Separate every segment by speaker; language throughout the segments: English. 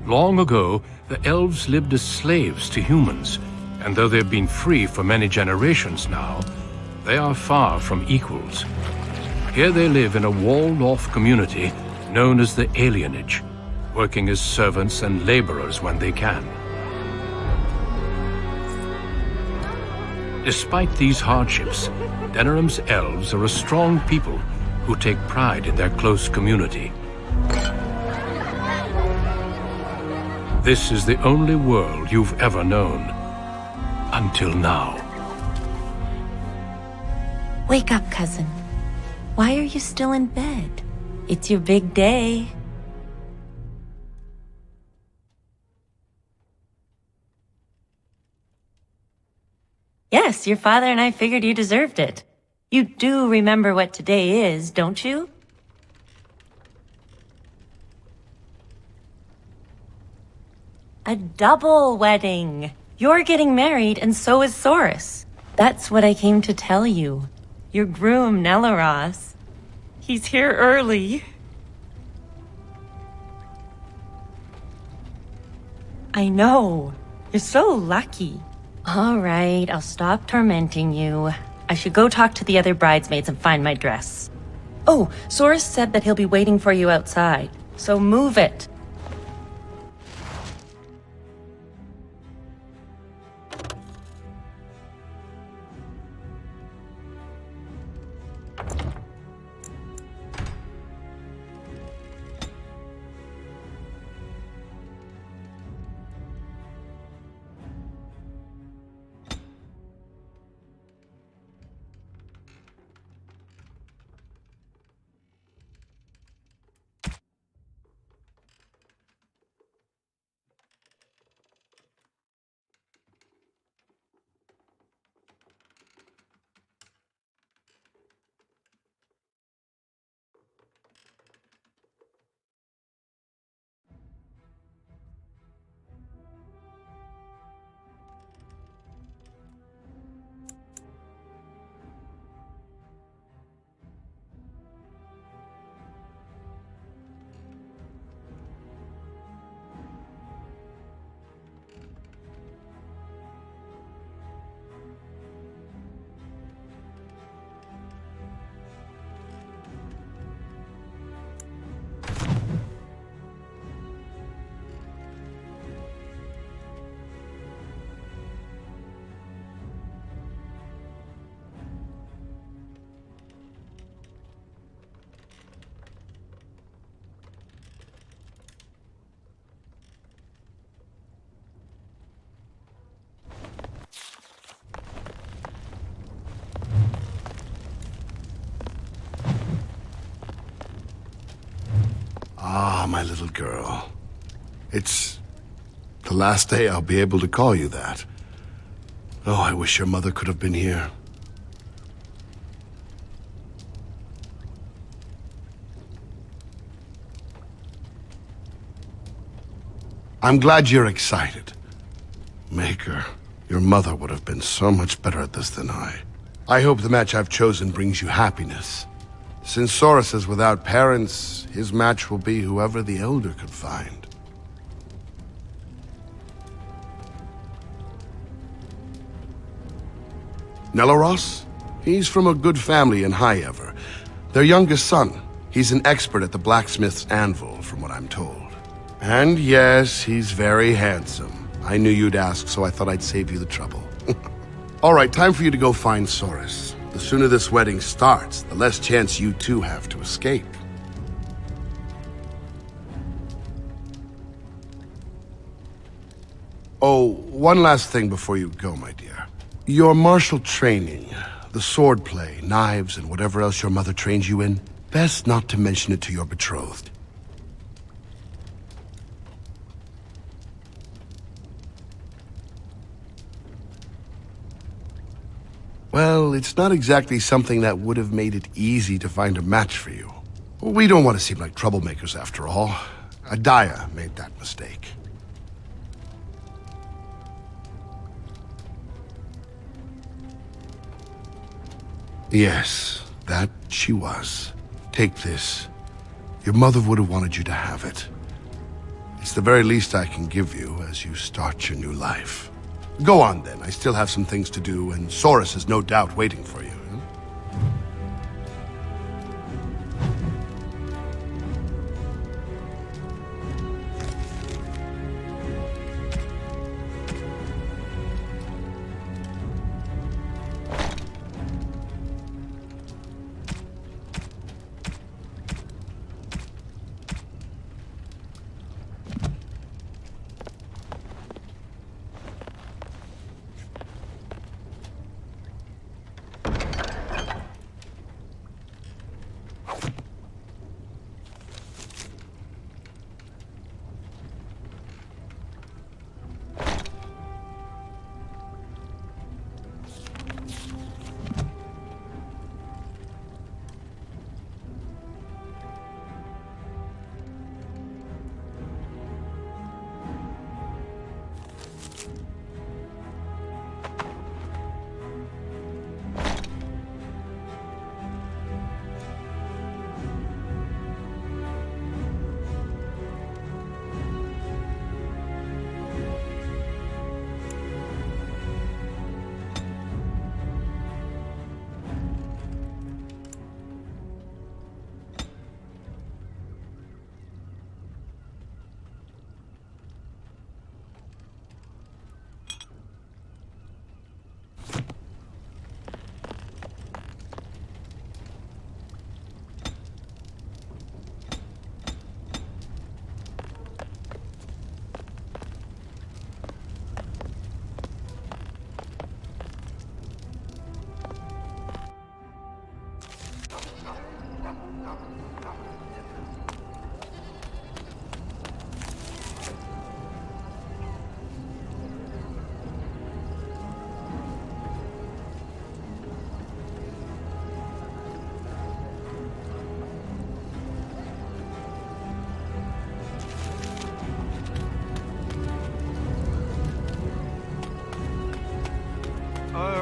Speaker 1: Long ago, the elves lived as slaves to humans, and though they've been free for many generations now, they are far from equals. Here they live in a walled-off community known as the Alienage, working as servants and laborers when they can. Despite these hardships, Denerim's elves are a strong people who take pride in their close community. This is the only world you've ever known. Until now.
Speaker 2: Wake up, cousin. Why are you still in bed? It's your big day. Yes, your father and I figured you deserved it. You do remember what today is, don't you? A double wedding. You're getting married, and so is Soris. That's what I came to tell you. Your groom, Nelaros. He's here early. I know. You're so lucky. All right, I'll stop tormenting you. I should go talk to the other bridesmaids and find my dress. Oh, Soris said that he'll be waiting for you outside, so move it.
Speaker 3: Ah, my little girl. It's the last day I'll be able to call you that. Oh, I wish your mother could have been here. I'm glad you're excited. Maker, your mother would have been so much better at this than I. I hope the match I've chosen brings you happiness. Since Soris is without parents, his match will be whoever the Elder could find. Nelaros? He's from a good family in Highever. Their youngest son. He's an expert at the blacksmith's anvil, from what I'm told. And yes, he's very handsome. I knew you'd ask, so I thought I'd save you the trouble. All right, time for you to go find Soris. The sooner this wedding starts, the less chance you two have to escape. Oh, one last thing before you go, my dear. Your martial training, the swordplay, knives, and whatever else your mother trains you in, best not to mention it to your betrothed. Well, it's not exactly something that would have made it easy to find a match for you. We don't want to seem like troublemakers after all. Adaya made that mistake. Yes, that she was. Take this. Your mother would have wanted you to have it. It's the very least I can give you as you start your new life. Go on then, I still have some things to do, and Soros is no doubt waiting for you.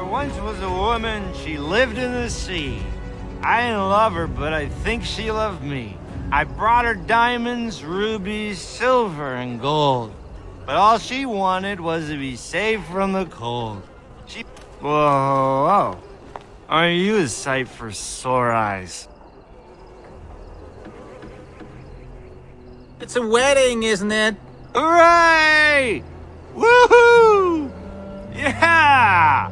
Speaker 4: Once was a woman, she lived in the sea. I didn't love her, but I think she loved me. I brought her diamonds, rubies, silver, and gold. But all she wanted was to be safe from the cold. She... Whoa. Aren't you a sight for sore eyes?
Speaker 5: It's a wedding, isn't it?
Speaker 4: Hooray! Woohoo! Yeah!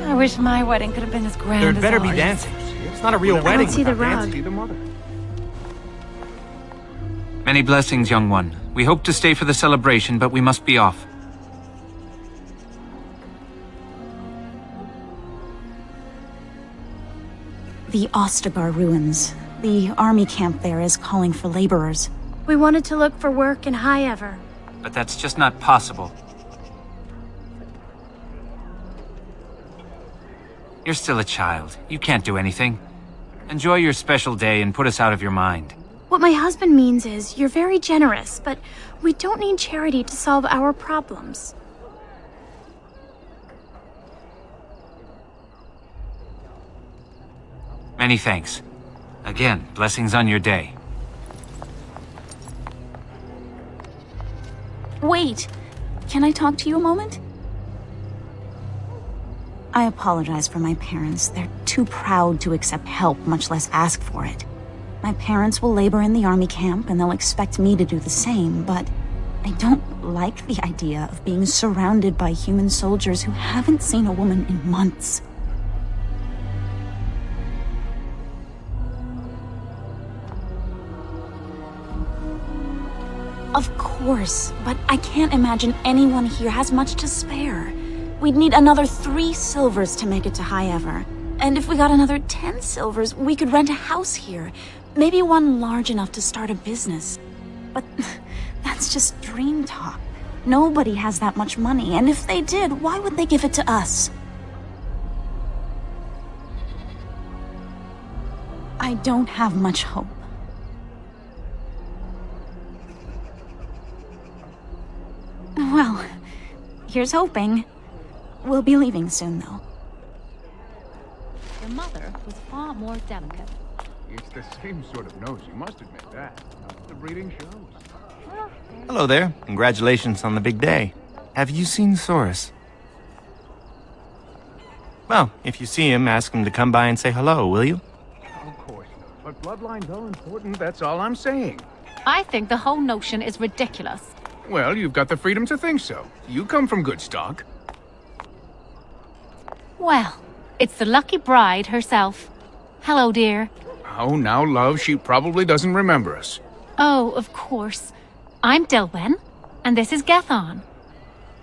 Speaker 6: I wish my wedding could have been as grand
Speaker 5: There'd
Speaker 6: as
Speaker 5: better be
Speaker 6: ours.
Speaker 5: dancing. It's not a real
Speaker 6: I
Speaker 5: wedding
Speaker 6: don't see the
Speaker 5: without
Speaker 6: rug.
Speaker 5: dancing.
Speaker 7: Many blessings, young one. We hope to stay for the celebration, but we must be off.
Speaker 8: The Ostagar ruins. The army camp there is calling for laborers.
Speaker 6: We wanted to look for work in High Ever.
Speaker 7: But that's just not possible. You're still a child. You can't do anything. Enjoy your special day and put us out of your mind.
Speaker 6: What my husband means is, you're very generous, but we don't need charity to solve our problems.
Speaker 7: Many thanks. Again, blessings on your day.
Speaker 8: Wait! Can I talk to you a moment? I apologize for my parents. They're too proud to accept help, much less ask for it. My parents will labor in the army camp, and they'll expect me to do the same, but I don't like the idea of being surrounded by human soldiers who haven't seen a woman in months. Of course, but I can't imagine anyone here has much to spare. We'd need another 3 silvers to make it to High Ever. And if we got another 10 silvers, we could rent a house here. Maybe one large enough to start a business. But that's just dream talk. Nobody has that much money, and if they did, why would they give it to us? I don't have much hope. Well, here's hoping. We'll be leaving soon, though.
Speaker 9: Your mother was far more delicate.
Speaker 10: It's the same sort of nose, you must admit that. The breeding shows.
Speaker 4: Hello there. Congratulations on the big day. Have you seen Soros? Well, if you see him, ask him to come by and say hello, will you?
Speaker 10: Of course not. But bloodlines are important, that's all I'm saying.
Speaker 9: I think the whole notion is ridiculous.
Speaker 10: Well, you've got the freedom to think so. You come from good stock.
Speaker 9: Well, it's the lucky bride herself. Hello, dear.
Speaker 10: Oh, now, love, she probably doesn't remember us.
Speaker 9: Oh, of course. I'm Dilwen, and this is Gathon.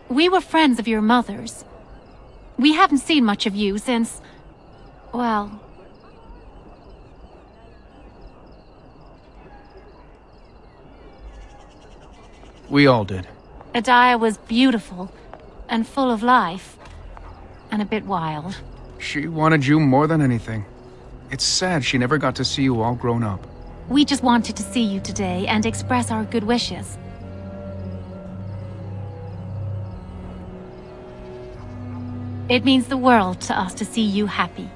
Speaker 9: We were friends of your mother's. We haven't seen much of you since... well...
Speaker 10: We all did.
Speaker 9: Edaya was beautiful, and full of life, and a bit wild.
Speaker 10: She wanted you more than anything. It's sad she never got to see you all grown up.
Speaker 9: We just wanted to see you today and express our good wishes. It means the world to us to see you happy.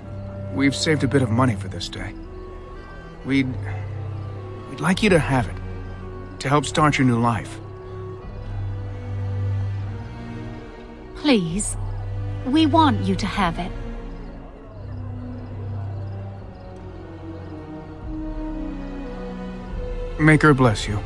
Speaker 10: We've saved a bit of money for this day. We'd like you to have it, to help start your new life.
Speaker 9: Please, we want you to have it.
Speaker 10: Make her bless you.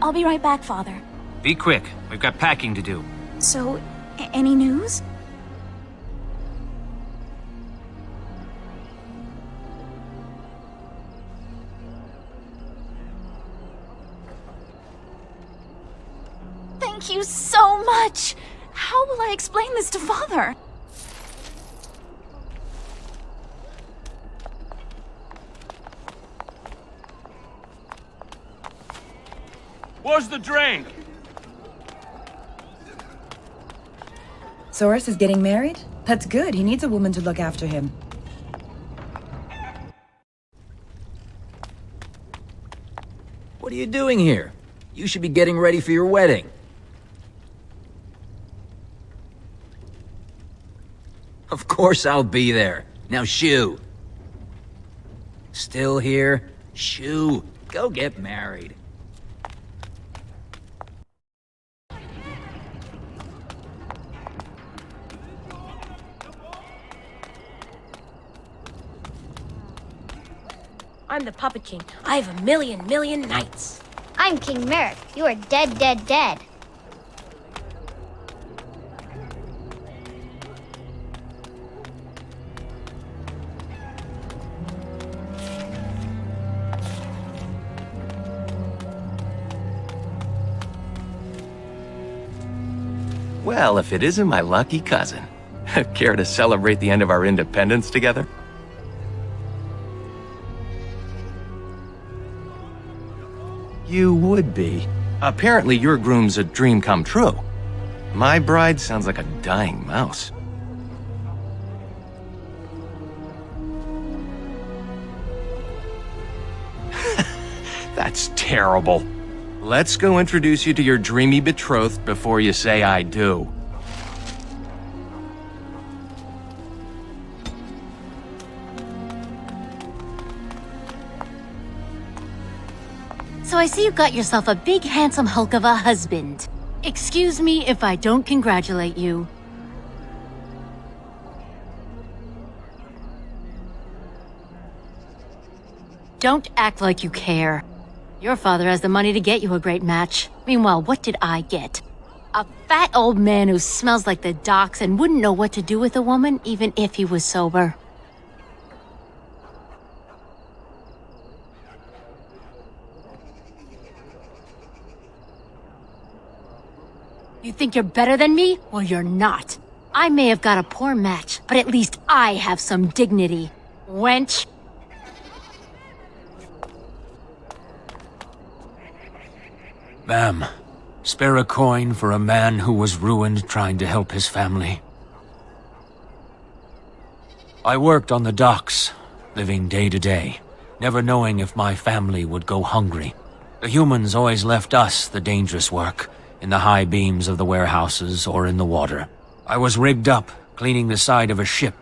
Speaker 8: I'll be right back, Father.
Speaker 7: Be quick. We've got packing to do.
Speaker 8: So, any news? Thank you so much! How will I explain this to Father?
Speaker 1: Where's the drink?
Speaker 11: Soros is getting married? That's good. He needs a woman to look after him.
Speaker 12: What are you doing here? You should be getting ready for your wedding. Of course I'll be there. Now shoo. Still here? Shoo. Go get married.
Speaker 13: I'm the Puppet King. I have a million knights.
Speaker 14: I'm King Merrick. You are dead, dead, dead.
Speaker 15: Well, if it isn't my lucky cousin. Care to celebrate the end of our independence together? You would be. Apparently your groom's a dream come true. My bride sounds like a dying mouse. That's terrible. Let's go introduce you to your dreamy betrothed before you say I do.
Speaker 13: So I see you got yourself a big handsome hulk of a husband. Excuse me if I don't congratulate you. Don't act like you care. Your father has the money to get you a great match. Meanwhile, what did I get? A fat old man who smells like the docks and wouldn't know what to do with a woman even if he was sober.
Speaker 11: You
Speaker 13: think you're better than me? Well, you're not. I may have got a poor match, but at least I have some dignity. Wench.
Speaker 16: Ma'am, spare a coin for a man who was ruined trying to help his family. I worked on the docks, living day to day, never knowing if my family would go hungry. The humans always left us the dangerous work, in the high beams of the warehouses or in the water. I was rigged up, cleaning the side of a ship,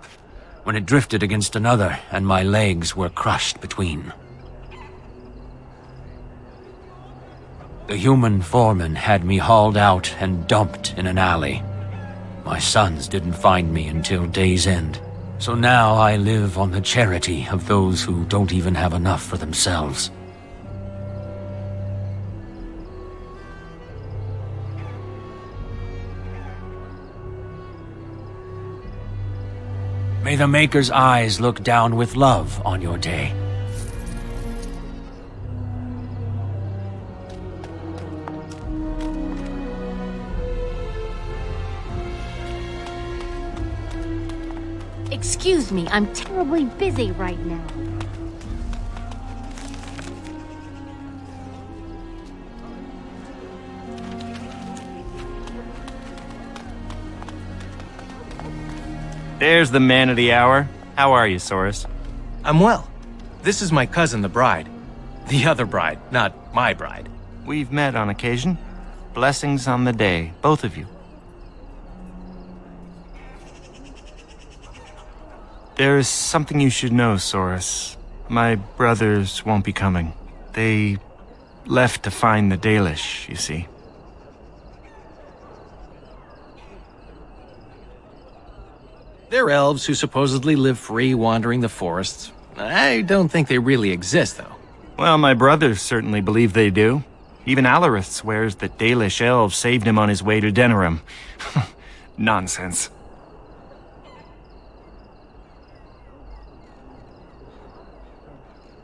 Speaker 16: when it drifted against another and my legs were crushed between. The human foreman had me hauled out and dumped in an alley. My sons didn't find me until day's end, so now I live on the charity of those who don't even have enough for themselves. May the Maker's eyes look down with love on your day.
Speaker 13: Excuse me, I'm terribly busy right now.
Speaker 4: There's the man of the hour. How are you, Soris?
Speaker 15: I'm well. This is my cousin, the bride. The other bride, not my bride.
Speaker 4: We've met on occasion. Blessings on the day, both of you. There is something you should know, Soris. My brothers won't be coming. They left to find the Dalish, you see.
Speaker 15: They're elves who supposedly live free wandering the forests. I don't think they really exist, though.
Speaker 4: Well, my brothers certainly believe they do. Even Alarith swears that Dalish elves saved him on his way to Denerim. Nonsense.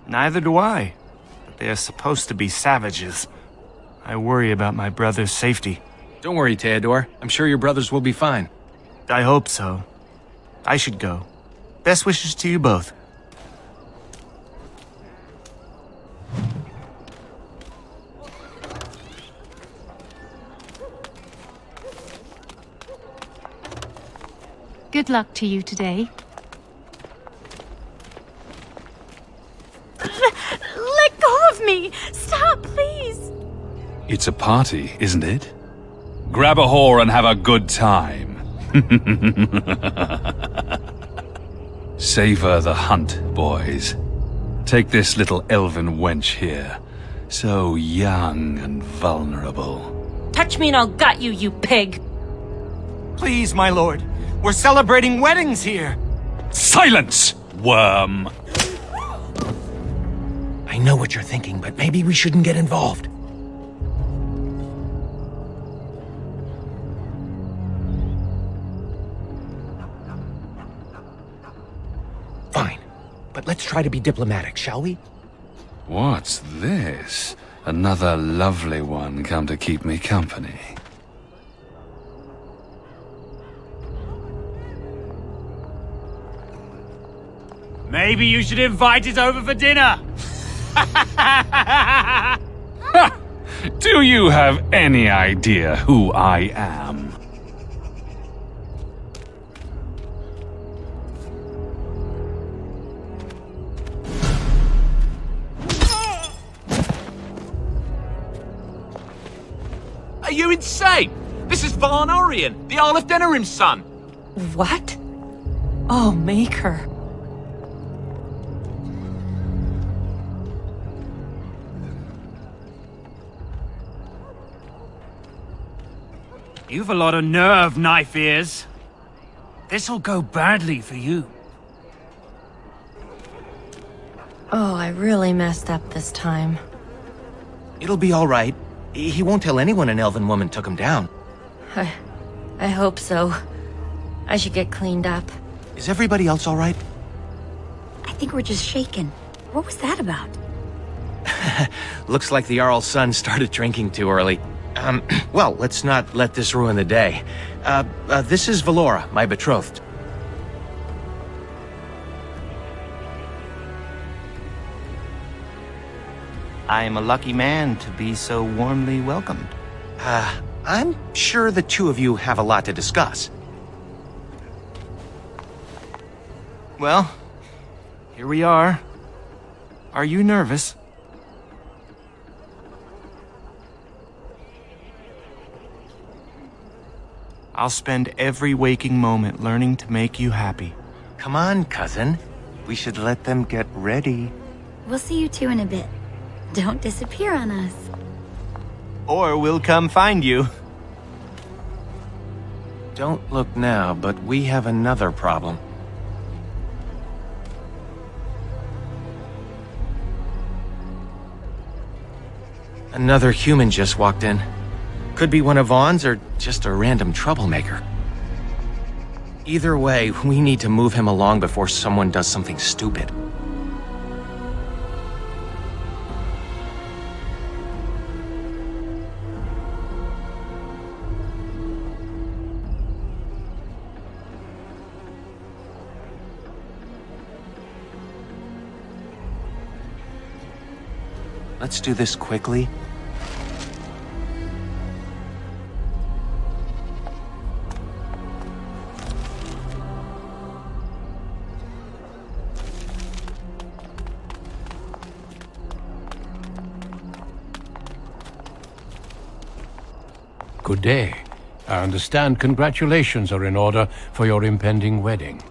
Speaker 4: Neither do I. But they are supposed to be savages. I worry about my brother's safety.
Speaker 15: Don't worry, Theodore. I'm sure your brothers will be fine.
Speaker 4: I hope so. I should go. Best wishes to you both.
Speaker 9: Good luck to you today.
Speaker 6: Let go of me! Stop, please!
Speaker 17: It's a party, isn't it? Grab a whore and have a good time. Savor the hunt, boys. Take this little elven wench here. So young and vulnerable.
Speaker 2: Touch me and I'll gut you, you pig!
Speaker 4: Please, my lord. We're celebrating weddings here.
Speaker 17: Silence, worm!
Speaker 15: I know what you're thinking, but maybe we shouldn't get involved. Fine, but let's try to be diplomatic, shall we?
Speaker 17: What's this? Another lovely one come to keep me company.
Speaker 5: Maybe you should invite it over for dinner.
Speaker 17: Do you have any idea who I am?
Speaker 5: Are you insane? This is Varn Orien, the Arl of Denerim's son.
Speaker 2: What? Oh, Maker.
Speaker 5: You've a lot of nerve, Knife Ears. This'll go badly for you.
Speaker 2: Oh, I really messed up this time.
Speaker 15: It'll be all right. He won't tell anyone an elven woman took him down.
Speaker 2: I hope so. I should get cleaned up.
Speaker 15: Is everybody else all right?
Speaker 8: I think we're just shaken. What was that about?
Speaker 15: Looks like the Jarl's son started drinking too early. Well, let's not let this ruin the day. This is Valora, my betrothed.
Speaker 4: I am a lucky man to be so warmly welcomed.
Speaker 15: I'm sure the two of you have a lot to discuss.
Speaker 4: Well, here we are. Are you nervous? I'll spend every waking moment learning to make you happy.
Speaker 15: Come on, cousin. We should let them get ready.
Speaker 14: We'll see you two in a bit. Don't disappear on us.
Speaker 4: Or we'll come find you.
Speaker 15: Don't look now, but we have another problem. Another human just walked in. Could be one of Vaughn's or just a random troublemaker. Either way, we need to move him along before someone does something stupid. Let's do this quickly.
Speaker 1: Good day. I understand congratulations are in order for your impending wedding.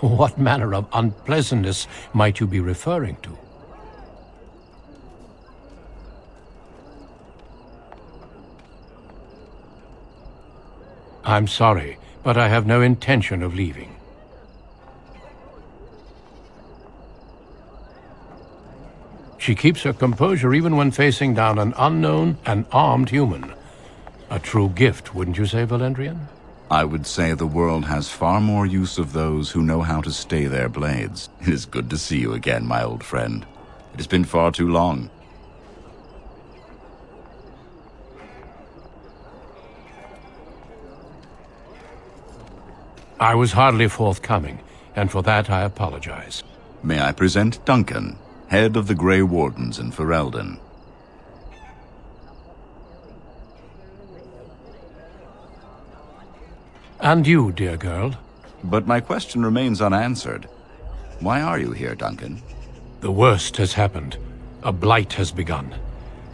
Speaker 1: What manner of unpleasantness might you be referring to? I'm sorry, but I have no intention of leaving. She keeps her composure even when facing down an unknown and armed human. A true gift, wouldn't you say, Valendrian?
Speaker 18: I would say the world has far more use of those who know how to stay their blades. It is good to see you again, my old friend. It has been far too long.
Speaker 1: I was hardly forthcoming, and for that I apologize.
Speaker 18: May I present Duncan, head of the Grey Wardens in Ferelden.
Speaker 1: And you, dear girl.
Speaker 18: But my question remains unanswered. Why are you here, Duncan?
Speaker 1: The worst has happened. A blight has begun.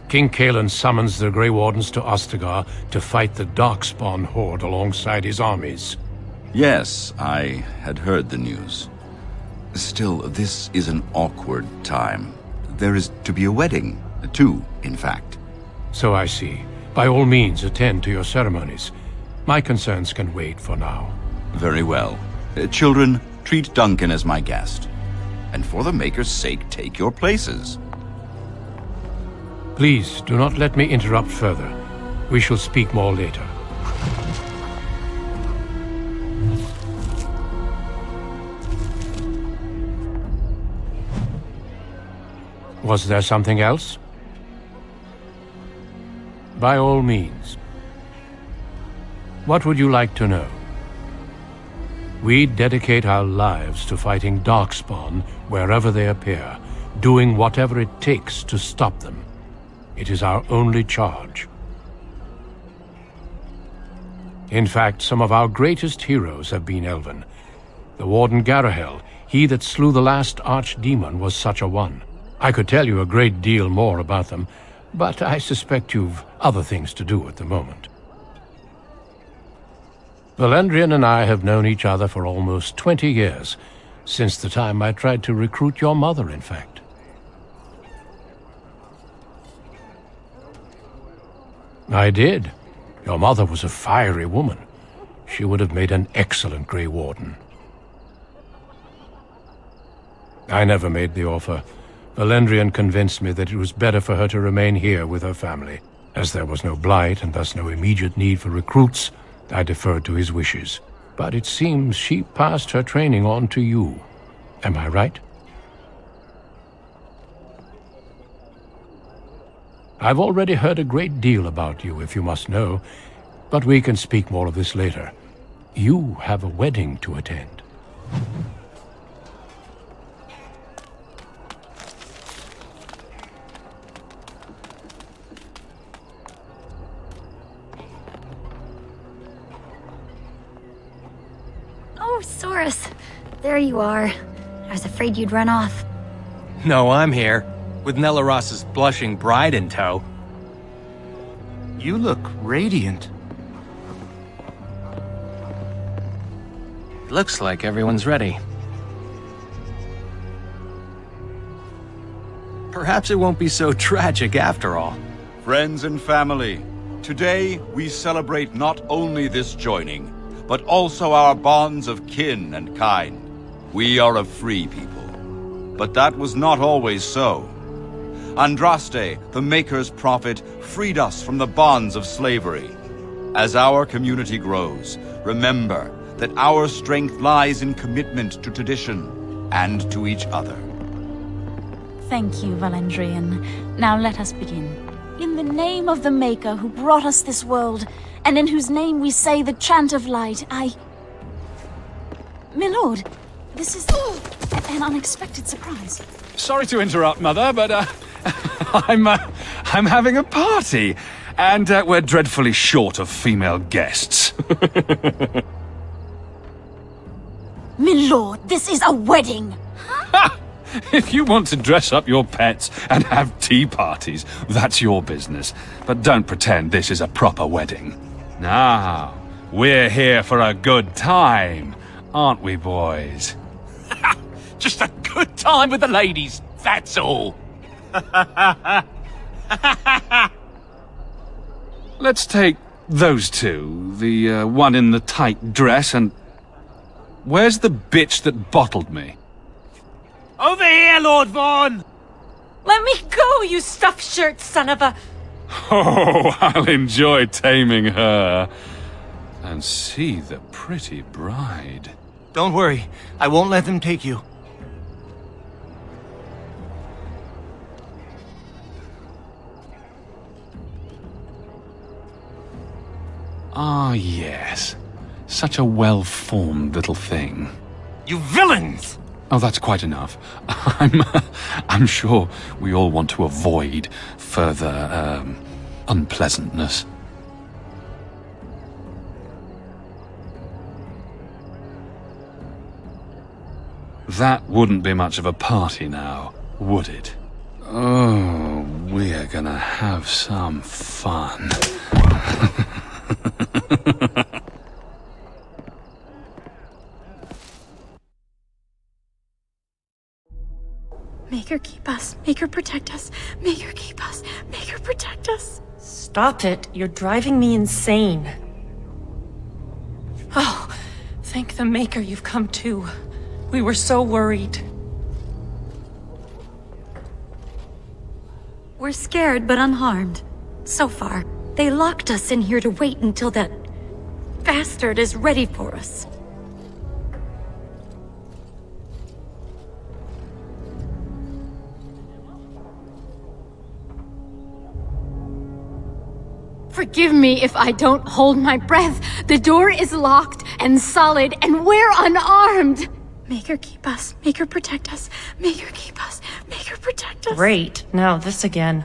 Speaker 1: King Cailan summons the Grey Wardens to Ostagar to fight the Darkspawn horde alongside his armies.
Speaker 18: Yes, I had heard the news. Still, this is an awkward time. There is to be a wedding. Two, in fact.
Speaker 1: So I see. By all means, attend to your ceremonies. My concerns can wait for now.
Speaker 18: Very well. Children, treat Duncan as my guest. And for the Maker's sake, take your places.
Speaker 1: Please, do not let me interrupt further. We shall speak more later. Was there something else? By all means. What would you like to know? We dedicate our lives to fighting Darkspawn wherever they appear, doing whatever it takes to stop them. It is our only charge. In fact, some of our greatest heroes have been Elven. The Warden Garahel, he that slew the last archdemon, was such a one. I could tell you a great deal more about them, but I suspect you've other things to do at the moment. Valendrian and I have known each other for almost 20 years, since the time I tried to recruit your mother, in fact. I did. Your mother was a fiery woman. She would have made an excellent Grey Warden. I never made the offer. Valendrian convinced me that it was better for her to remain here with her family. As there was no blight and thus no immediate need for recruits, I deferred to his wishes. But it seems she passed her training on to you. Am I right? I've already heard a great deal about you, if you must know, but we can speak more of this later. You have a wedding to attend.
Speaker 14: Oh, Soros. There you are. I was afraid you'd run off.
Speaker 15: No, I'm here, with Nellaros's blushing bride in tow.
Speaker 10: You look radiant.
Speaker 15: Looks like everyone's ready. Perhaps it won't be so tragic after all.
Speaker 18: Friends and family, today we celebrate not only this joining, but also our bonds of kin and kind. We are a free people. But that was not always so. Andraste, the Maker's prophet, freed us from the bonds of slavery. As our community grows, remember that our strength lies in commitment to tradition and to each other.
Speaker 8: Thank you, Valandrian. Now let us begin. In the name of the Maker who brought us this world, and in whose name we say the chant of light, Milord, this is an unexpected surprise.
Speaker 17: Sorry to interrupt, Mother, but I'm having a party, and we're dreadfully short of female guests.
Speaker 8: Milord, this is a wedding!
Speaker 17: If you want to dress up your pets and have tea parties, that's your business. But don't pretend this is a proper wedding. Now, we're here for a good time, aren't we, boys?
Speaker 5: Just a good time with the ladies, that's all.
Speaker 17: Let's take those two, the one in the tight dress and... Where's the bitch that bottled me?
Speaker 5: Over here, Lord Vaughn!
Speaker 2: Let me go, you stuffed shirt son of a...
Speaker 17: Oh, I'll enjoy taming her. And see the pretty bride.
Speaker 10: Don't worry, I won't let them take you.
Speaker 17: Ah, yes. Such a well-formed little thing.
Speaker 5: You villains!
Speaker 17: Oh, that's quite enough. I'm sure we all want to avoid further, unpleasantness. That wouldn't be much of a party now, would it? Oh, we're gonna have some fun.
Speaker 6: Make her keep us. Make her protect us. Make her keep us. Make her protect us.
Speaker 2: Stop it. You're driving me insane. Oh, thank the Maker you've come too. We were so worried.
Speaker 14: We're scared but unharmed. So far, they locked us in here to wait until that bastard is ready for us.
Speaker 9: Forgive me if I don't hold my breath. The door is locked and solid, and we're unarmed.
Speaker 6: Make her keep us. Make her protect us. Make her keep us. Make her protect us.
Speaker 2: Great. Now this again.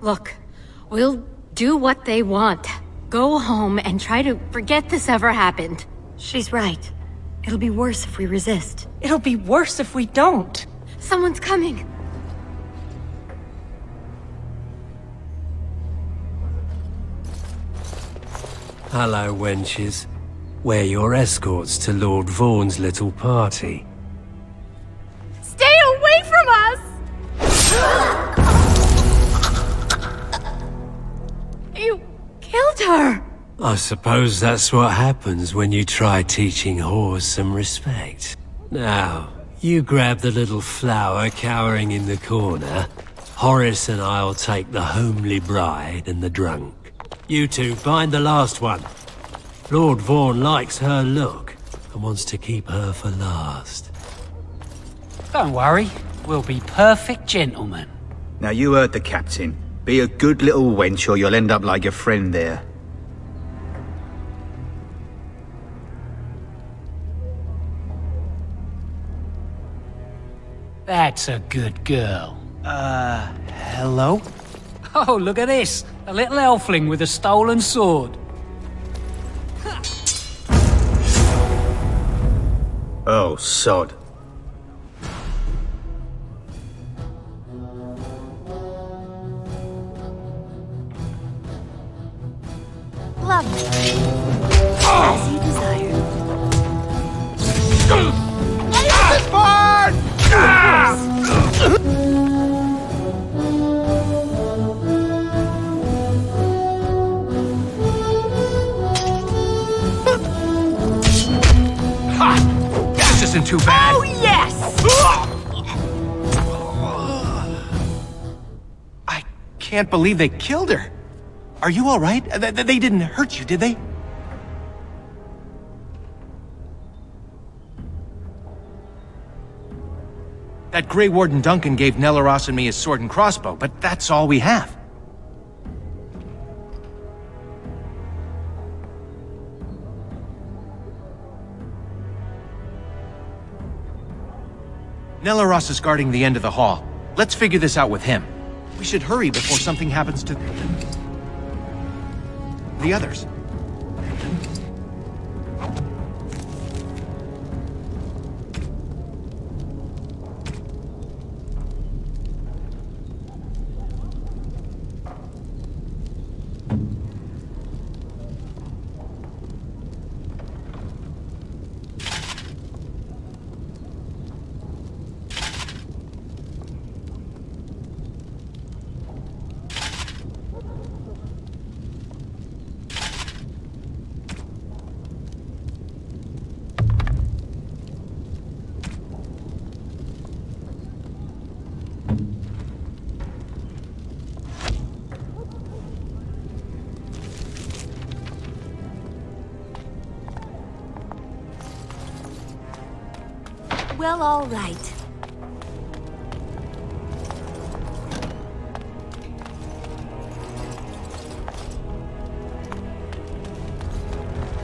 Speaker 13: Look, we'll do what they want. Go home and try to forget this ever happened.
Speaker 14: She's right. It'll be worse if we resist.
Speaker 2: It'll be worse if we don't.
Speaker 13: Someone's coming.
Speaker 19: Hello, wenches. We're your escorts to Lord Vaughn's little party.
Speaker 9: Stay away from us! You killed her!
Speaker 19: I suppose that's what happens when you try teaching whores some respect. Now, you grab the little flower cowering in the corner. Horace and I'll take the homely bride and the drunk. You two, find the last one. Lord Vaughn likes her look and wants to keep her for last.
Speaker 20: Don't worry, we'll be perfect gentlemen.
Speaker 10: Now you heard the captain. Be a good little wench or you'll end up like your friend there.
Speaker 20: That's a good girl.
Speaker 10: Hello?
Speaker 20: Oh, look at this. A little elfling with a stolen sword.
Speaker 10: Oh, sod.
Speaker 14: Lovely. As you desire.
Speaker 3: This part!
Speaker 15: This isn't too bad.
Speaker 14: Oh, yes!
Speaker 15: I can't believe they killed her. Are you all right? They didn't hurt you, did they? That Grey Warden Duncan gave Nelaros and me his sword and crossbow, but that's all we have. Nelaros is guarding the end of the hall. Let's figure this out with him. We should hurry before something happens to the others.
Speaker 14: Well, all right.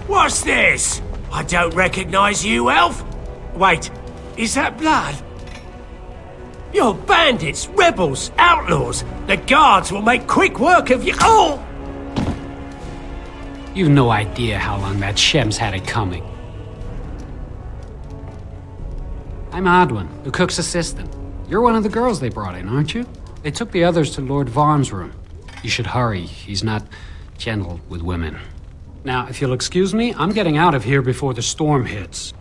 Speaker 19: What's this? I don't recognize you, elf. Wait, is that blood? You're bandits, rebels, outlaws. The guards will make quick work of you. Oh!
Speaker 20: You've no idea how long that Shem's had it coming. I'm Adwin, the cook's assistant. You're one of the girls they brought in, aren't you? They took the others to Lord Vaughn's room. You should hurry. He's not gentle with women. Now, if you'll excuse me, I'm getting out of here before the storm hits.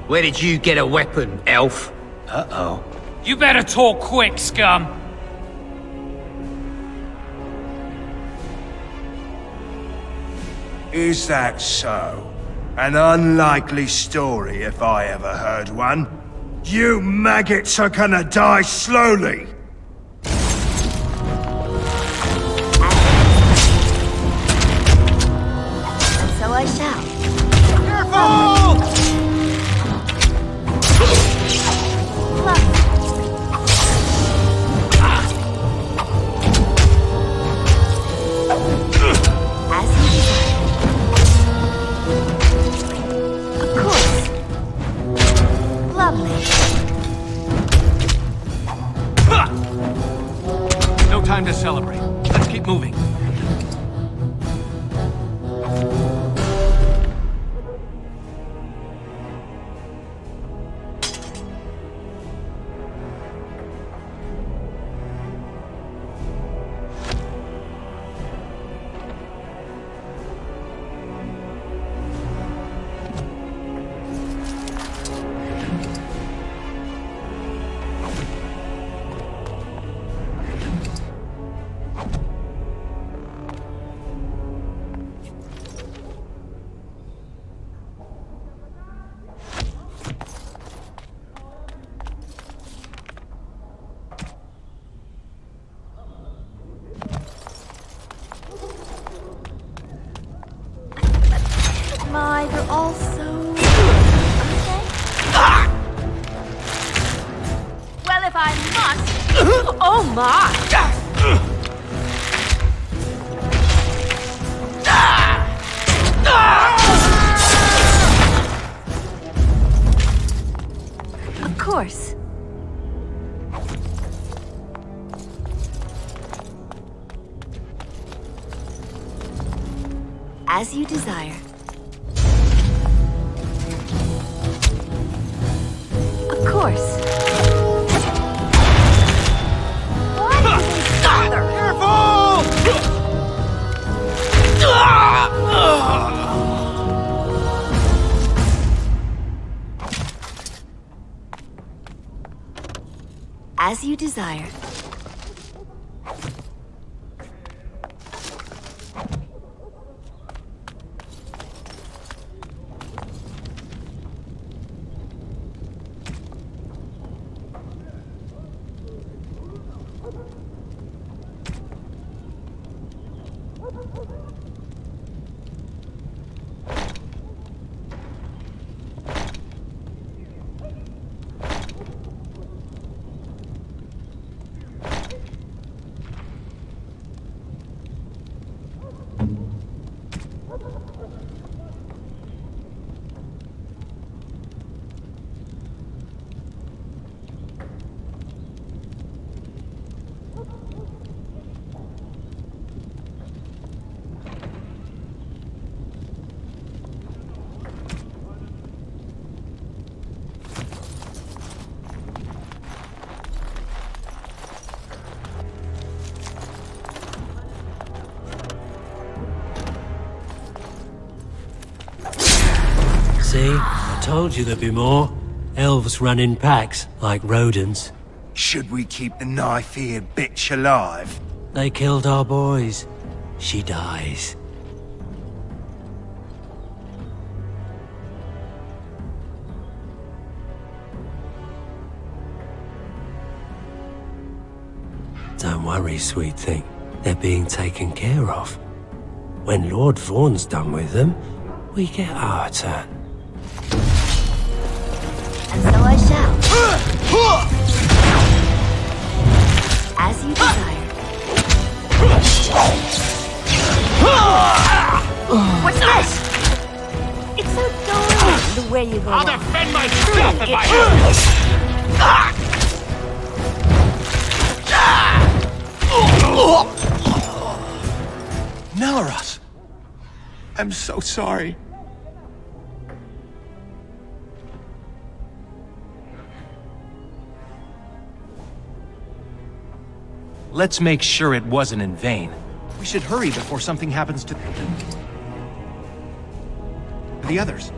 Speaker 12: Where did you get a weapon, elf? Uh-oh.
Speaker 16: You better talk quick, scum!
Speaker 21: Is that so? An unlikely story if I ever heard one. You maggots are gonna die slowly!
Speaker 8: And so I shall.
Speaker 4: Careful!
Speaker 8: As you desire. Of course. Lovely.
Speaker 5: No time to celebrate. Let's keep moving.
Speaker 8: My, they're all so...
Speaker 14: Well, if I must... Oh my!
Speaker 8: Of course. As you desire. Of course. Why do they bother? As you desire.
Speaker 19: See? I told you there'd be more. Elves run in packs, like rodents.
Speaker 21: Should we keep the knife-eared bitch alive?
Speaker 19: They killed our boys. She dies. Don't worry, sweet thing. They're being taken care of. When Lord Vaughn's done with them, we get our turn.
Speaker 8: And so I shall. As you desire. What's this? It's so adorable the way you go.
Speaker 5: I'll defend myself if I have to.
Speaker 21: Nalaras! I'm so sorry.
Speaker 15: Let's make sure it wasn't in vain. We should hurry before something happens to the others.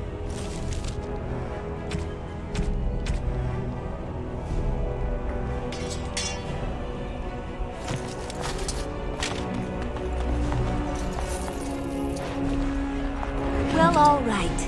Speaker 8: Well, all right.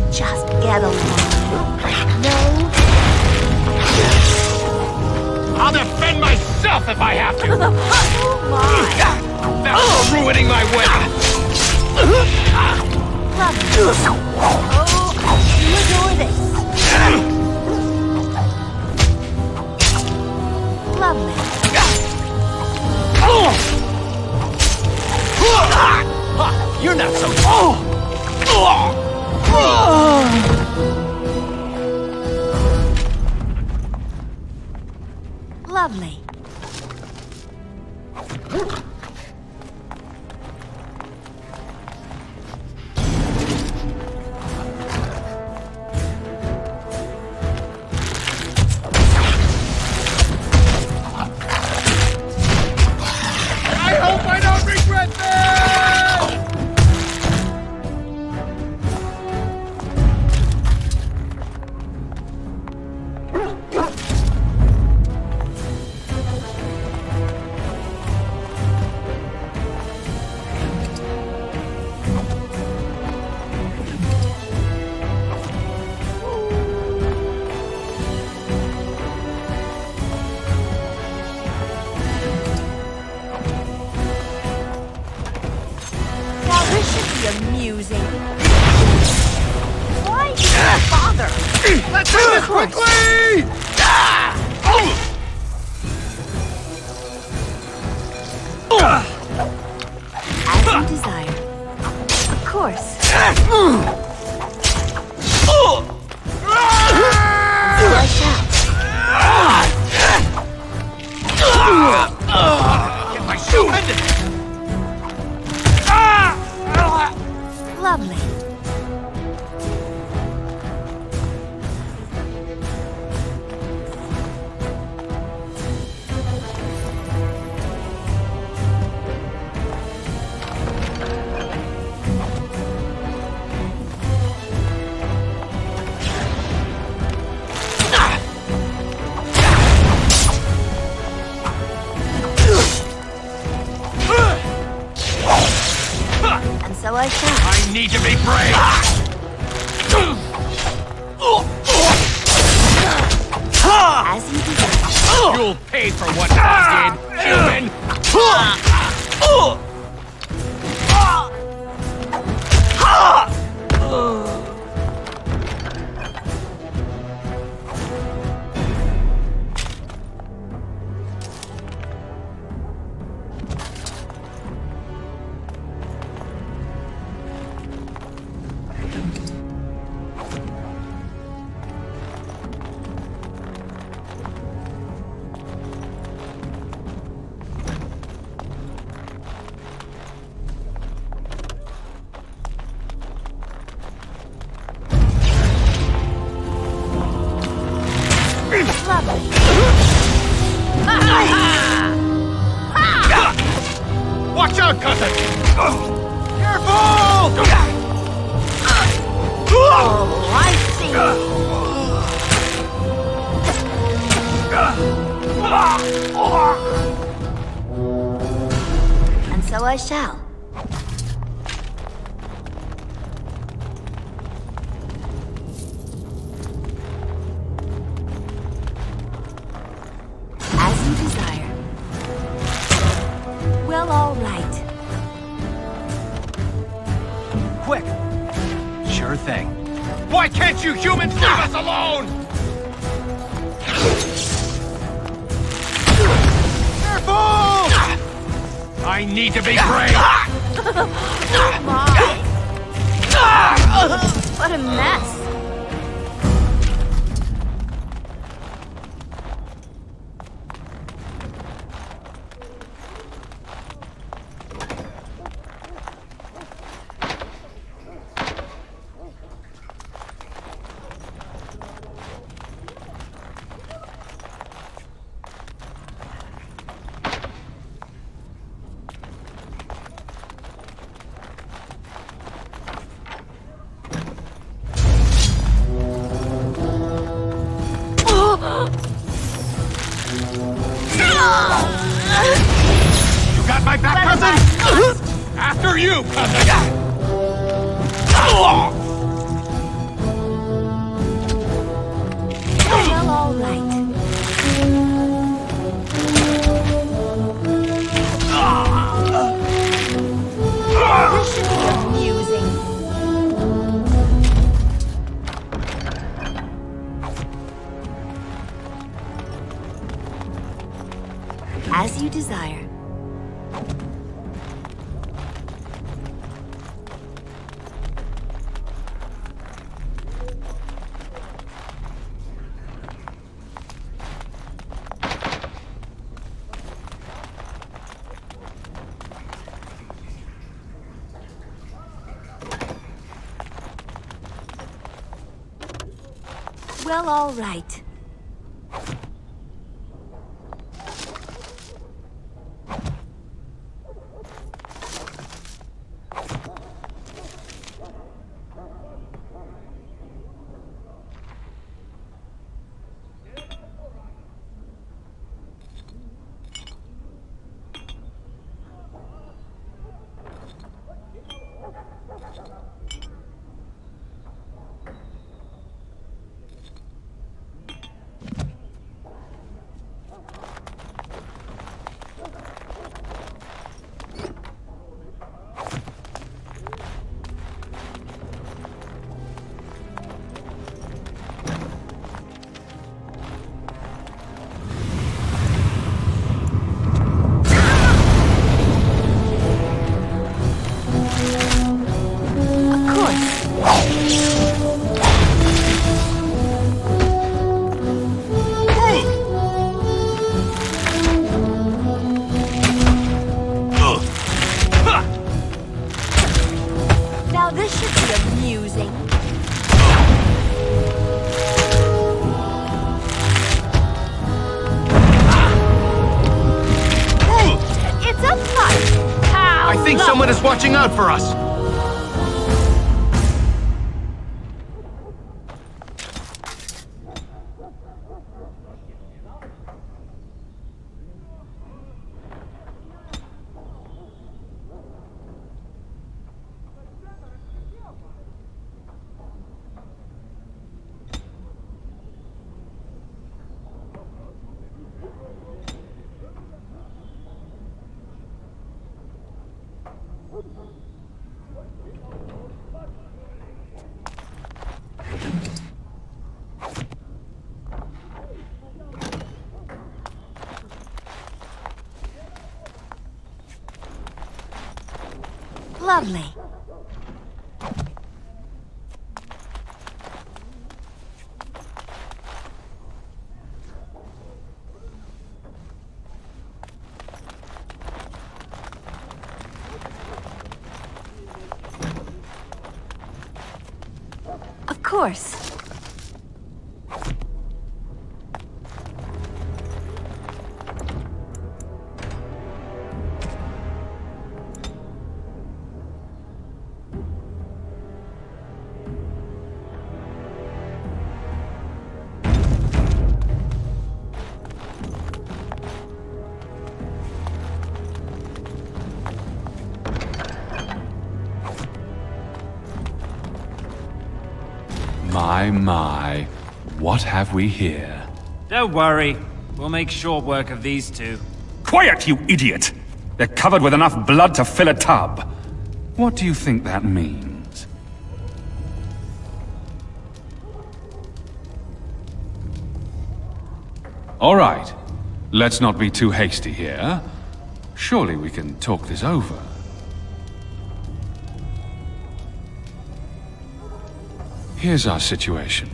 Speaker 8: Just get along. No.
Speaker 5: I'll defend myself if I have to!
Speaker 8: Oh my!
Speaker 5: That's ruining my wedding!
Speaker 8: Adore this. Lovely.
Speaker 5: You're not so...
Speaker 8: Lovely.
Speaker 5: I hope I don't regret this!
Speaker 8: Amusing. Why do you bother?
Speaker 5: Let's do this quickly!
Speaker 8: As you desire. Of course. So I shall.
Speaker 5: Get my shoe ended!
Speaker 8: Lovely. And so I shall.
Speaker 5: I need to be brave!
Speaker 8: As you desire.
Speaker 5: You'll pay for what I did, human! Watch out, cousin! Careful!
Speaker 8: Oh, I see. And so I shall.
Speaker 5: Why can't you humans leave us alone? Careful! I need to be brave!
Speaker 14: What a mess.
Speaker 5: You got my back, cousin? After you, cousin!
Speaker 14: Well, all right. This should be amusing. As you desire. Well, all right. Now this should be amusing. It's a fight. How
Speaker 5: I think someone is watching out for us.
Speaker 14: Lovely. Of course.
Speaker 17: My, what have we here?
Speaker 7: Don't worry. We'll make short work of these two.
Speaker 17: Quiet, you idiot! They're covered with enough blood to fill a tub. What do you think that means? All right. Let's not be too hasty here. Surely we can talk this over. Here's our situation.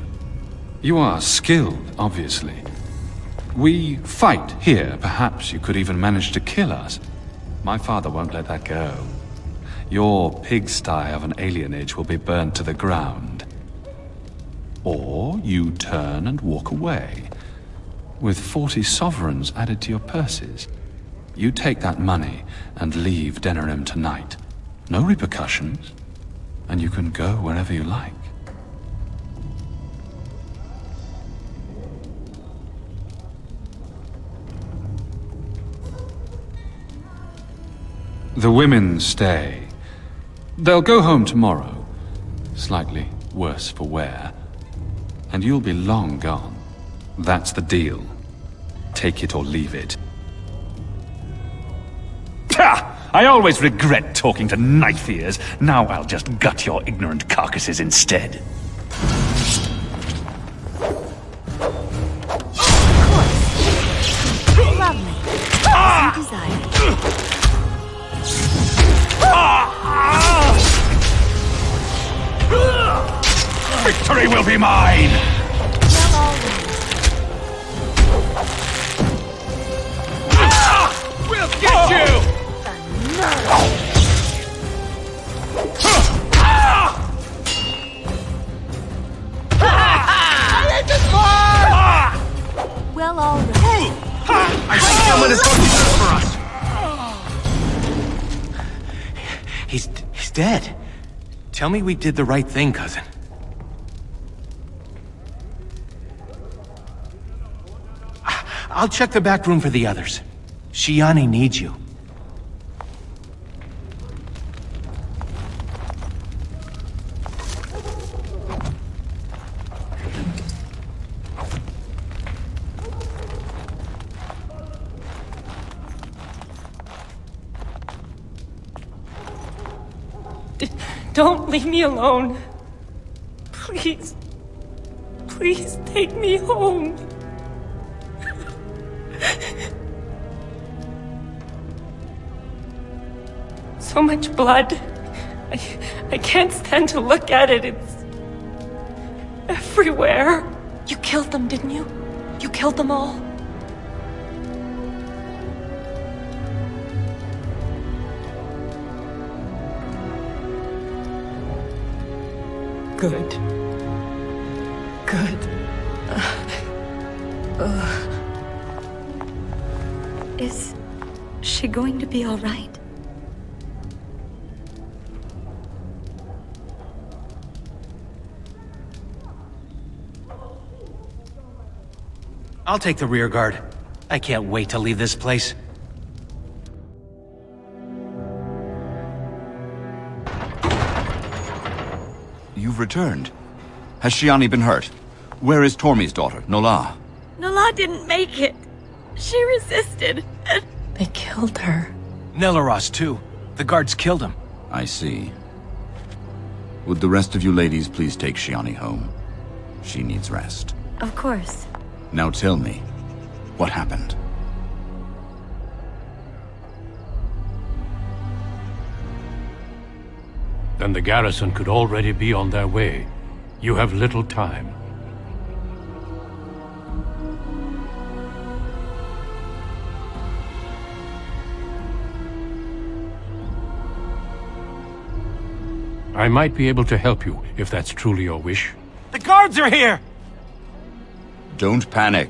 Speaker 17: You are skilled, obviously. We fight here. Perhaps you could even manage to kill us. My father won't let that go. Your pigsty of an alienage will be burnt to the ground. Or you turn and walk away, with 40 sovereigns added to your purses. You take that money and leave Denerim tonight. No repercussions, and you can go wherever you like. The women stay. They'll go home tomorrow, slightly worse for wear, and you'll be long gone. That's the deal. Take it or leave it. Ha! I always regret talking to knife ears. Now I'll just gut your ignorant carcasses instead.
Speaker 14: Lovely. As you desire.
Speaker 17: Victory will be mine!
Speaker 5: We'll get you! I hate this part!
Speaker 14: Well, all right.
Speaker 5: I think someone is going to do this for us.
Speaker 15: He's dead. Tell me we did the right thing, cousin. I'll check the back room for the others. Shiani needs you.
Speaker 2: Don't leave me alone. Please. Please take me home. So much blood. I can't stand to look at it. It's everywhere. You killed them, didn't you? You killed them all? Good. Good.
Speaker 14: Is she going to be all right?
Speaker 15: I'll take the rear guard. I can't wait to leave this place.
Speaker 18: You've returned. Has Shiani been hurt? Where is Tormi's daughter, Nola?
Speaker 14: Nola didn't make it. She resisted.
Speaker 2: They killed her.
Speaker 15: Nelaros, too. The guards killed him.
Speaker 18: I see. Would the rest of you ladies please take Shiani home? She needs rest.
Speaker 14: Of course.
Speaker 18: Now tell me, what happened?
Speaker 1: Then the garrison could already be on their way. You have little time. I might be able to help you, if that's truly your wish.
Speaker 5: The guards are here!
Speaker 18: Don't panic.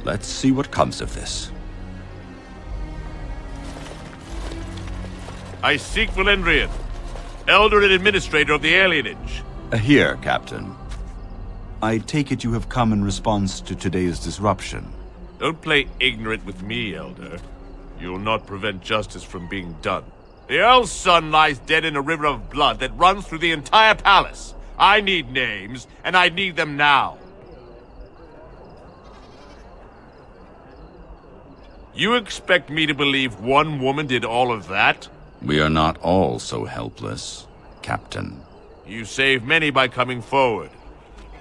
Speaker 18: Let's see what comes of this.
Speaker 11: I seek Valendrian, Elder and Administrator of the Alienage.
Speaker 18: Here, Captain. I take it you have come in response to today's disruption.
Speaker 11: Don't play ignorant with me, Elder. You'll not prevent justice from being done. The Earl's son lies dead in a river of blood that runs through the entire palace. I need names, and I need them now. You expect me to believe one woman did all of that?
Speaker 18: We are not all so helpless, Captain.
Speaker 11: You saved many by coming forward.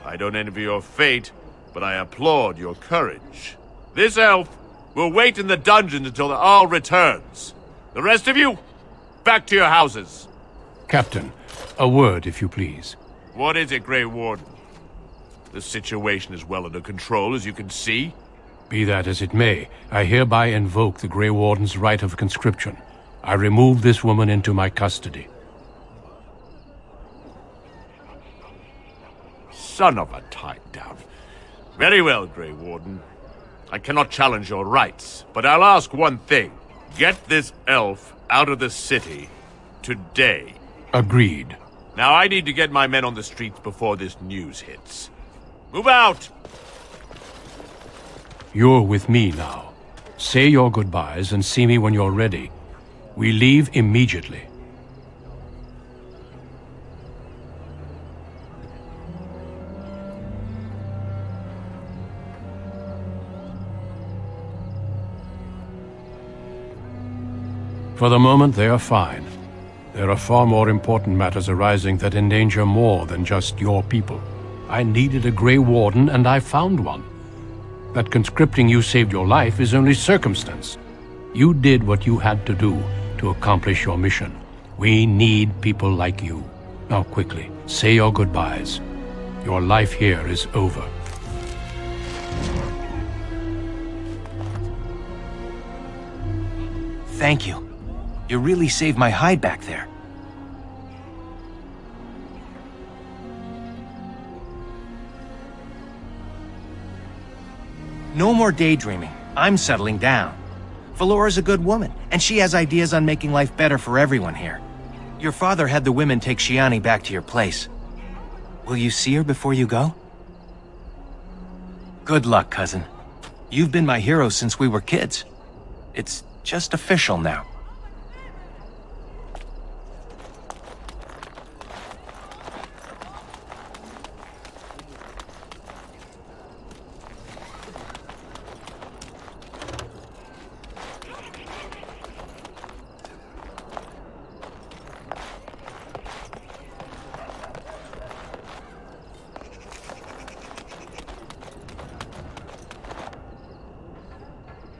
Speaker 11: I don't envy your fate, but I applaud your courage. This elf will wait in the dungeon until the Arl returns. The rest of you, back to your houses.
Speaker 1: Captain, a word, if you please.
Speaker 11: What is it, Grey Warden? The situation is well under control, as you can see.
Speaker 1: Be that as it may, I hereby invoke the Grey Warden's right of conscription. I remove this woman into my custody.
Speaker 11: Son of a tie-down. Very well, Grey Warden. I cannot challenge your rights, but I'll ask one thing. Get this elf out of the city today.
Speaker 1: Agreed.
Speaker 11: Now I need to get my men on the streets before this news hits. Move out!
Speaker 1: You're with me now. Say your goodbyes and see me when you're ready. We leave immediately. For the moment, they are fine. There are far more important matters arising that endanger more than just your people. I needed a Grey Warden, and I found one. That conscripting you saved your life is only circumstance. You did what you had to do to accomplish your mission. We need people like you. Now quickly, say your goodbyes. Your life here is over.
Speaker 15: Thank you. You really saved my hide back there. No more daydreaming. I'm settling down. Valora's a good woman, and she has ideas on making life better for everyone here. Your father had the women take Shiani back to your place. Will you see her before you go? Good luck, cousin. You've been my hero since we were kids. It's just official now.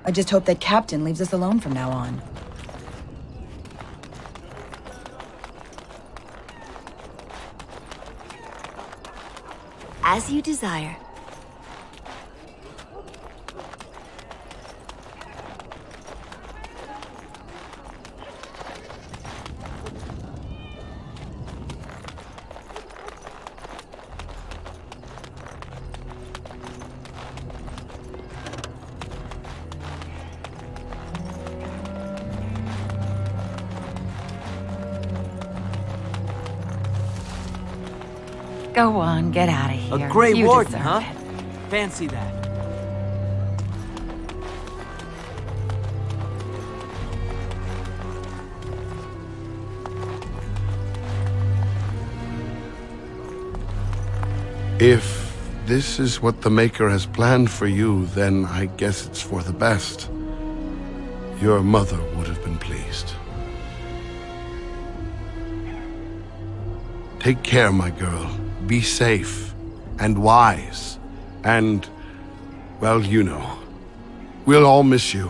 Speaker 6: I just hope that Captain leaves us alone from now on.
Speaker 14: As you desire.
Speaker 6: Go on, get out of here.
Speaker 12: A Grey
Speaker 6: You
Speaker 12: Warden,
Speaker 6: deserve
Speaker 12: huh?
Speaker 6: it.
Speaker 12: Fancy that.
Speaker 3: If this is what the Maker has planned for you, then I guess it's for the best. Your mother would have been pleased. Take care, my girl. Be safe and wise. And, well, you know. We'll all miss you.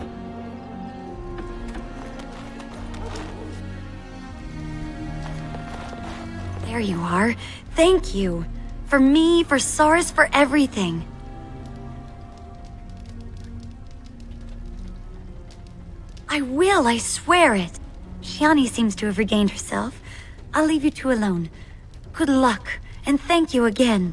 Speaker 14: There you are. Thank you. For me, for Soris, for everything. I will, I swear it. Shiani seems to have regained herself. I'll leave you two alone. Good luck, and thank you again.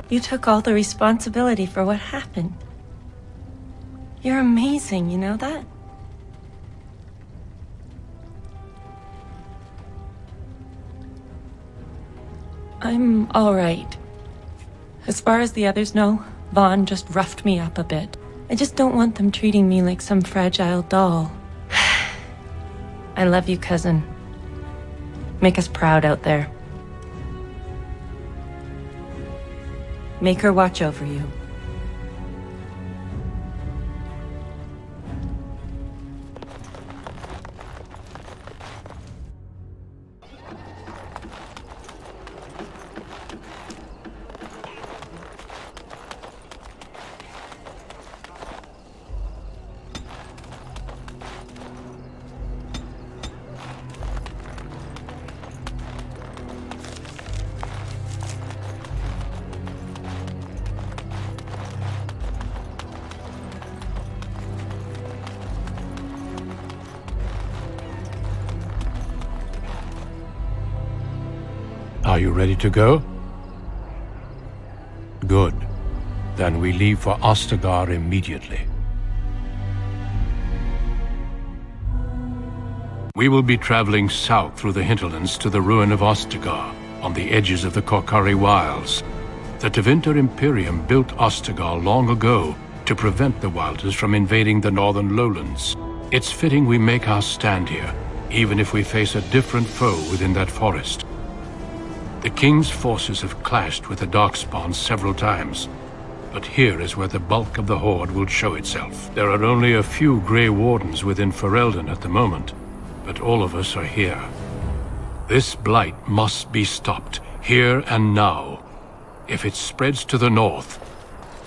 Speaker 2: You took all the responsibility for what happened. You're amazing, you know that? I'm all right. As far as the others know, Vaughn just roughed me up a bit. I just don't want them treating me like some fragile doll. I love you, cousin. Make us proud out there. Make her watch over you.
Speaker 1: Are you ready to go? Good. Then we leave for Ostagar immediately. We will be traveling south through the hinterlands to the ruin of Ostagar, on the edges of the Korcari Wilds. The Tevinter Imperium built Ostagar long ago to prevent the Wilders from invading the northern lowlands. It's fitting we make our stand here, even if we face a different foe within that forest. The King's forces have clashed with the Darkspawn several times, but here is where the bulk of the Horde will show itself. There are only a few Grey Wardens within Ferelden at the moment, but all of us are here. This blight must be stopped, here and now. If it spreads to the north,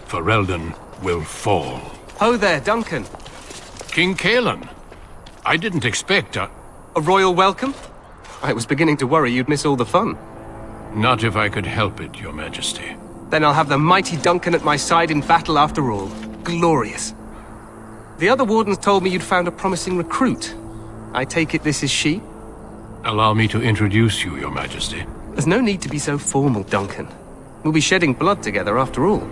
Speaker 1: Ferelden will fall.
Speaker 13: Ho there, Duncan.
Speaker 1: King Cailan. I didn't expect a
Speaker 13: royal welcome? I was beginning to worry you'd miss all the fun.
Speaker 1: Not if I could help it, Your Majesty.
Speaker 13: Then I'll have the mighty Duncan at my side in battle after all. Glorious. The other wardens told me you'd found a promising recruit. I take it this is she?
Speaker 1: Allow me to introduce you, Your Majesty.
Speaker 13: There's no need to be so formal, Duncan. We'll be shedding blood together after all.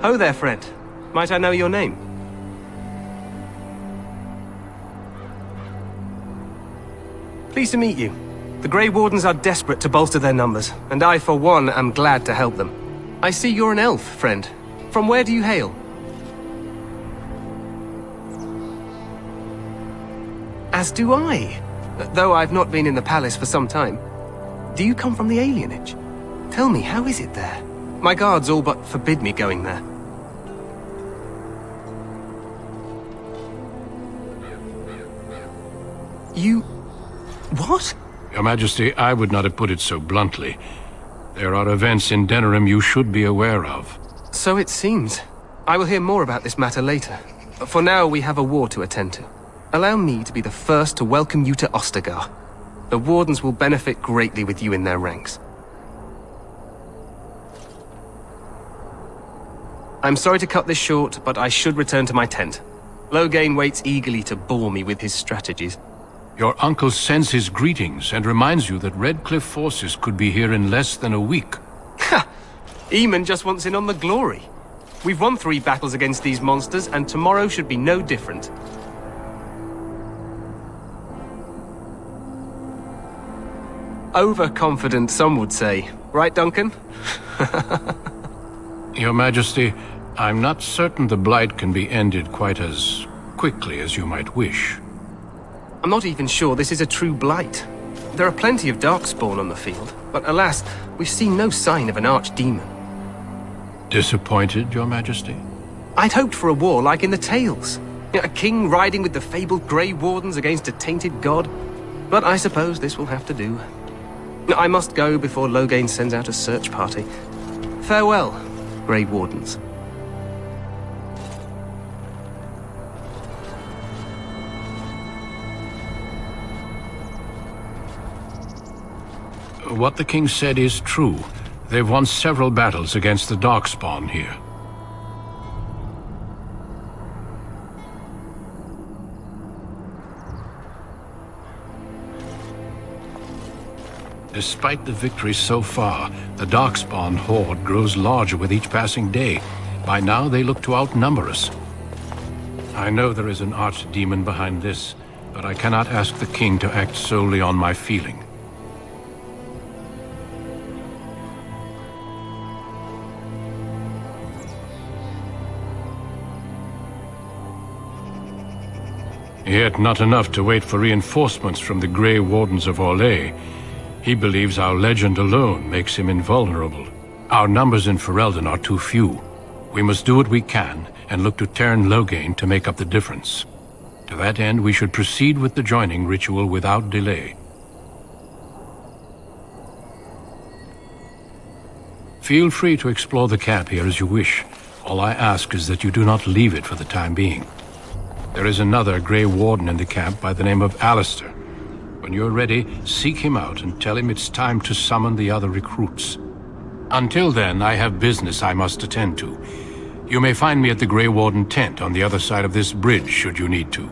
Speaker 13: Ho there, friend. Might I know your name? Pleased to meet you. The Grey Wardens are desperate to bolster their numbers, and I, for one, am glad to help them. I see you're an elf, friend. From where do you hail? As do I, though I've not been in the palace for some time. Do you come from the alienage? Tell me, how is it there? My guards all but forbid me going there. You... what?
Speaker 1: Your Majesty, I would not have put it so bluntly. There are events in Denerim you should be aware of.
Speaker 13: So it seems. I will hear more about this matter later. For now, we have a war to attend to. Allow me to be the first to welcome you to Ostagar. The Wardens will benefit greatly with you in their ranks. I'm sorry to cut this short, but I should return to my tent. Loghain waits eagerly to bore me with his strategies.
Speaker 1: Your uncle sends his greetings and reminds you that Redcliffe forces could be here in less than a week.
Speaker 13: Ha! Eamon just wants in on the glory. We've won 3 battles against these monsters, and tomorrow should be no different. Overconfident, some would say. Right, Duncan?
Speaker 1: Your Majesty, I'm not certain the Blight can be ended quite as quickly as you might wish.
Speaker 13: I'm not even sure this is a true blight. There are plenty of Darkspawn on the field, but alas, we've seen no sign of an archdemon.
Speaker 1: Disappointed, Your Majesty?
Speaker 13: I'd hoped for a war like in the tales. A king riding with the fabled Grey Wardens against a tainted god. But I suppose this will have to do. I must go before Loghain sends out a search party. Farewell, Grey Wardens.
Speaker 1: What the king said is true. They've won several battles against the Darkspawn here. Despite the victories so far, the Darkspawn horde grows larger with each passing day. By now, they look to outnumber us. I know there is an archdemon behind this, but I cannot ask the king to act solely on my feeling. Yet not enough to wait for reinforcements from the Grey Wardens of Orlais. He believes our legend alone makes him invulnerable. Our numbers in Ferelden are too few. We must do what we can and look to Teyrn Loghain to make up the difference. To that end, we should proceed with the joining ritual without delay. Feel free to explore the camp here as you wish. All I ask is that you do not leave it for the time being. There is another Grey Warden in the camp by the name of Alistair. When you're ready, seek him out and tell him it's time to summon the other recruits. Until then, I have business I must attend to. You may find me at the Grey Warden tent on the other side of this bridge, should you need to.